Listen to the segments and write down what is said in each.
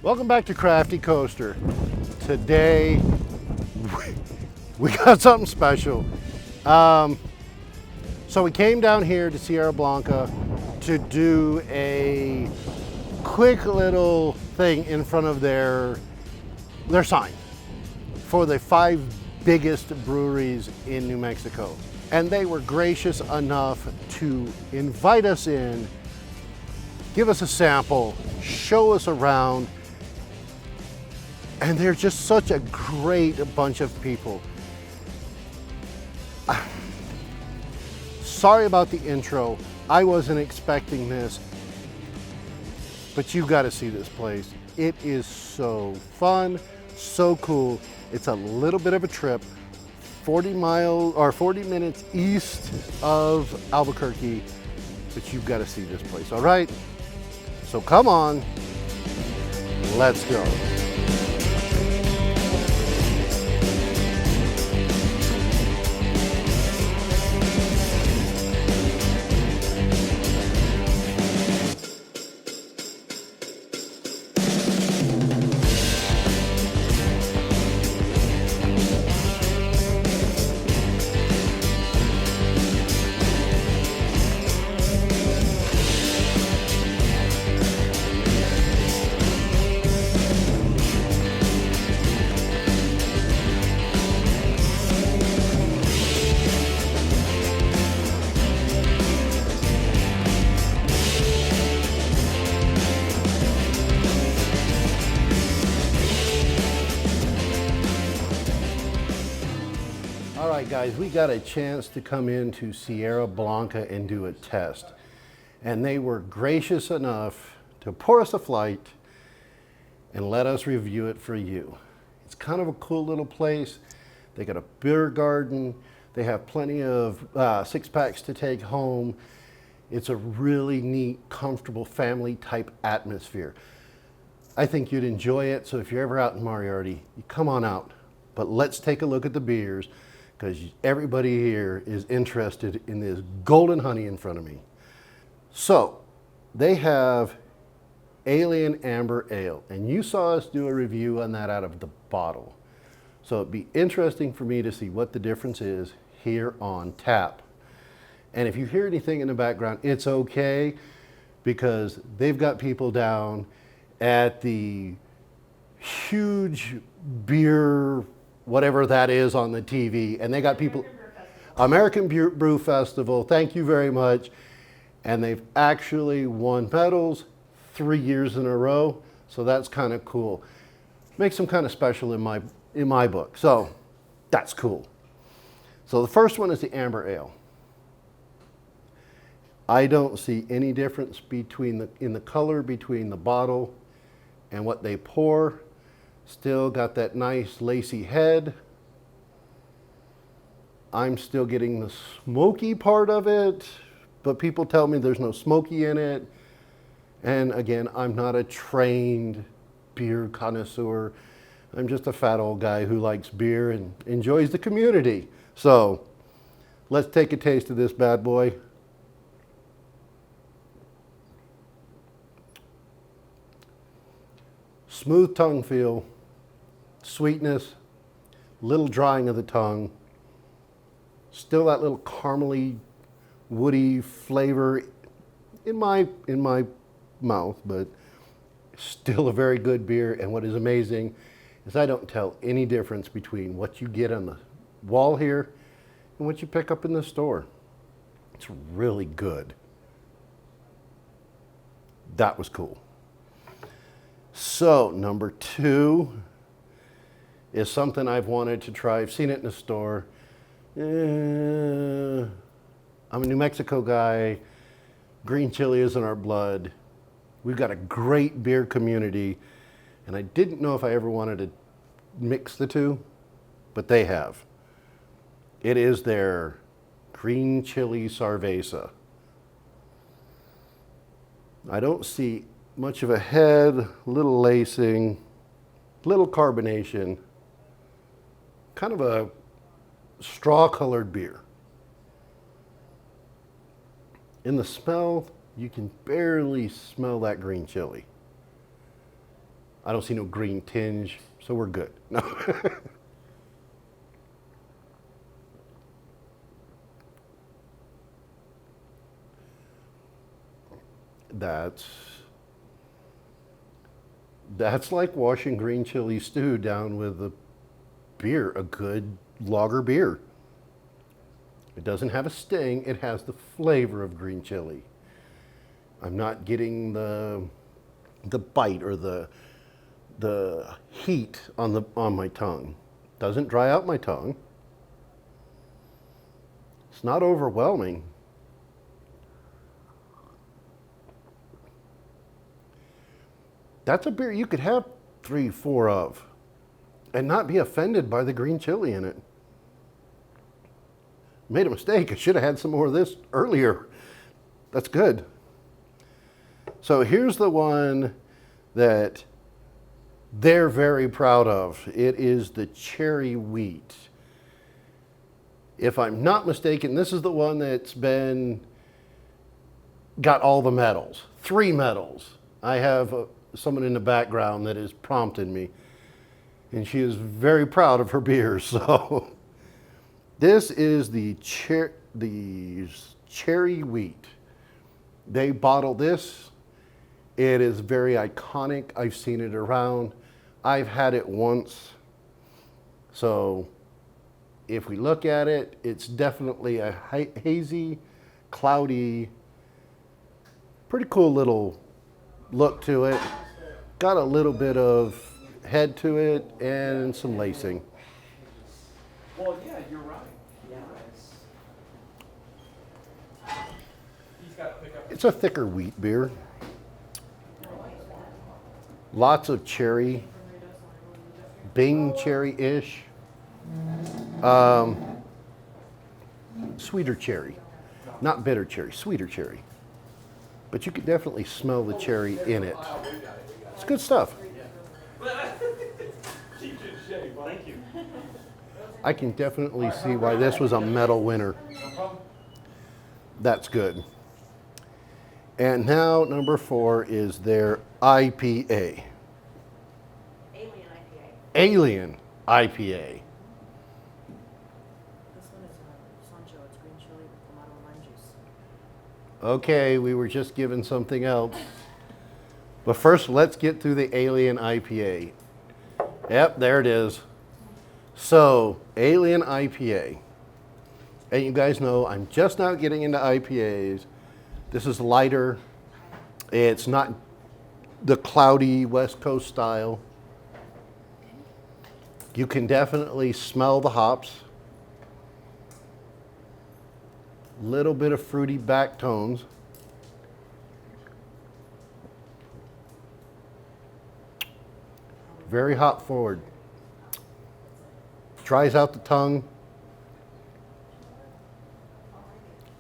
Welcome back to Crafty Coaster. Today we got something special. So we came down here to Sierra Blanca to do a quick little thing in front of their sign for the 5 biggest breweries in New Mexico. And they were gracious enough to invite us in, give us a sample, show us around, and they're just such a great bunch of people. Sorry about the intro. I wasn't expecting this, but you got to see this place. It is so fun, so cool. It's a little bit of a trip, 40 minutes east of Albuquerque, but you've got to see this place, all right? So come on, let's go. All right, guys, we got a chance to come into Sierra Blanca and do a test. And they were gracious enough to pour us a flight and let us review it for you. It's kind of a cool little place. They got a beer garden. They have plenty of 6-packs to take home. It's a really neat, comfortable family type atmosphere. I think you'd enjoy it. So if you're ever out in Moriarty, you come on out. But let's take a look at the beers, because everybody here is interested in this golden honey in front of me. So they have Alien Amber Ale, and you saw us do a review on that out of the bottle. So it'd be interesting for me to see what the difference is here on tap. And if you hear anything in the background, it's okay, because they've got people down at the huge beer whatever that is on the TV, and they got people, American Brew Festival, thank you very much, and they've actually won medals 3 years in a row, so that's kind of cool. Makes them kind of special in my book, so that's cool. So the first one is the Amber Ale. I don't see any difference in the color between the bottle and what they pour. Still got that nice lacy head. I'm still getting the smoky part of it, but people tell me there's no smoky in it. And again, I'm not a trained beer connoisseur. I'm just a fat old guy who likes beer and enjoys the community. So let's take a taste of this bad boy. Smooth tongue feel. Sweetness, little drying of the tongue, still that little caramely, woody flavor in my mouth, but still a very good beer. And what is amazing is I don't tell any difference between what you get on the wall here and what you pick up in the store. It's really good. That was cool. So number 2 is something I've wanted to try. I've seen it in the store. I'm a New Mexico guy. Green chili is in our blood. We've got a great beer community, and I didn't know if I ever wanted to mix the two, but they have. It is their green chili Carveza. I don't see much of a head, little lacing, little carbonation. Kind of a straw-colored beer. In the smell, you can barely smell that green chili. I don't see no green tinge, so we're good. No. That's like washing green chili stew down with a beer, a good lager beer. It doesn't have a sting, it has the flavor of green chili. I'm not getting the bite or the heat on my tongue. Doesn't dry out my tongue. It's not overwhelming. That's a beer you could have 3, 4 of and not be offended by the green chili in it. Made a mistake. I should have had some more of this earlier. That's good. So here's the one that they're very proud of. It is the cherry wheat. If I'm not mistaken, this is the one that's got all the medals. 3 medals. I have someone in the background that is prompting me, and she is very proud of her beers. So this is the cherry wheat. They bottle this. It is very iconic. I've seen it around. I've had it once. So if we look at it, it's definitely a hazy, cloudy, pretty cool little look to it. Got a little bit of head to it and some lacing. Well, yeah, you're right. It's a thicker wheat beer. Lots of cherry, Bing cherry-ish. Sweeter cherry, not bitter cherry, sweeter cherry. But you can definitely smell the cherry in it. It's good stuff. Thank you. I can definitely see why this was a medal winner. That's good. And now number 4 is their IPA. Alien IPA. Alien IPA. This one is Sancho. It's green chili with tomato and lime juice. Okay, we were just given something else. But first, let's get through the Alien IPA. Yep, there it is. So, Alien IPA. And you guys know I'm just now getting into IPAs. This is lighter. It's not the cloudy West Coast style. You can definitely smell the hops. Little bit of fruity back tones. Very hop forward. Dries out the tongue.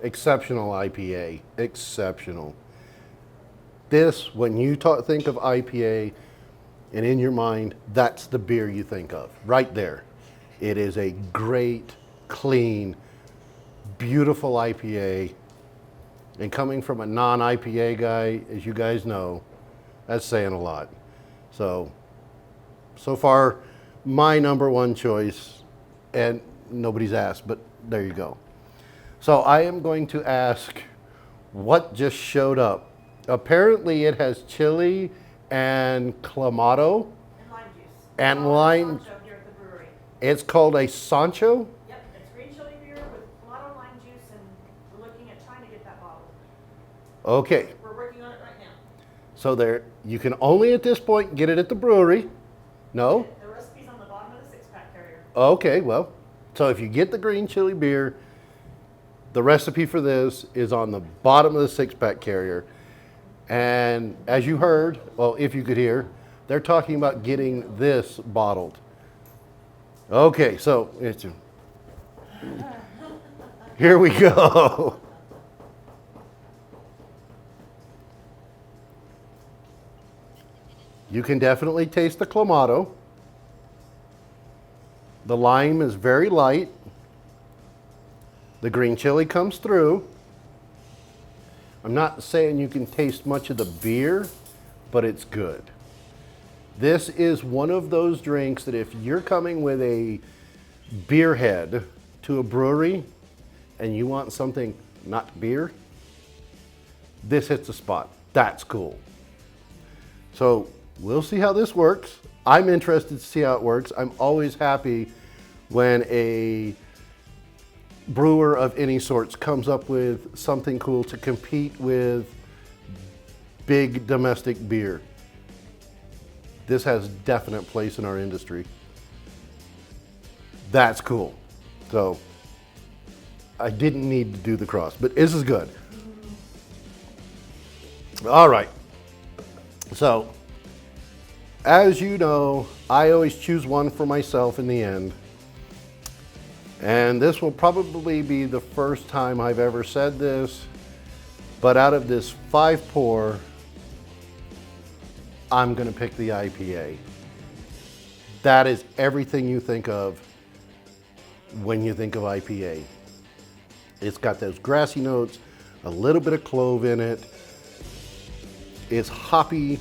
Exceptional IPA. Exceptional. This, when you think of IPA, and in your mind, that's the beer you think of. Right there. It is a great, clean, beautiful IPA. And coming from a non-IPA guy, as you guys know, that's saying a lot. So far, my number 1 choice, and nobody's asked, but there you go. So I am going to ask what just showed up. Apparently it has chili and clamato. And lime juice. And lime. Sancho here at the brewery. It's called a Sancho? Yep, it's green chili beer with tomato and lime juice, and we're looking at trying to get that bottled. Okay. We're working on it right now. So you can only at this point get it at the brewery. No? The recipe's on the bottom of the 6-pack carrier. Okay, well, so if you get the green chili beer, the recipe for this is on the bottom of the 6-pack carrier. And as you heard, well, if you could hear, they're talking about getting this bottled. Okay, so here we go. You can definitely taste the clamato. The lime is very light. The green chili comes through. I'm not saying you can taste much of the beer, but it's good. This is one of those drinks that if you're coming with a beer head to a brewery and you want something not beer, this hits the spot. That's cool. So we'll see how this works. I'm interested to see how it works. I'm always happy when a brewer of any sorts comes up with something cool to compete with big domestic beer. This has definite place in our industry. That's cool. So I didn't need to do the cross, but this is good. All right. So as you know, I always choose one for myself in the end. And this will probably be the first time I've ever said this, but out of this 5 pour, I'm gonna pick the IPA. That is everything you think of when you think of IPA. It's got those grassy notes, a little bit of clove in it. It's hoppy.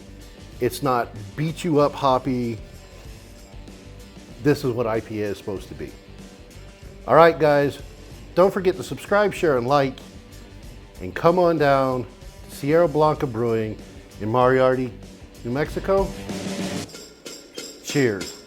It's not beat you up hoppy. This is what IPA is supposed to be. All right, guys, don't forget to subscribe, share, and like, and come on down to Sierra Blanca Brewing in Moriarty, New Mexico. Cheers.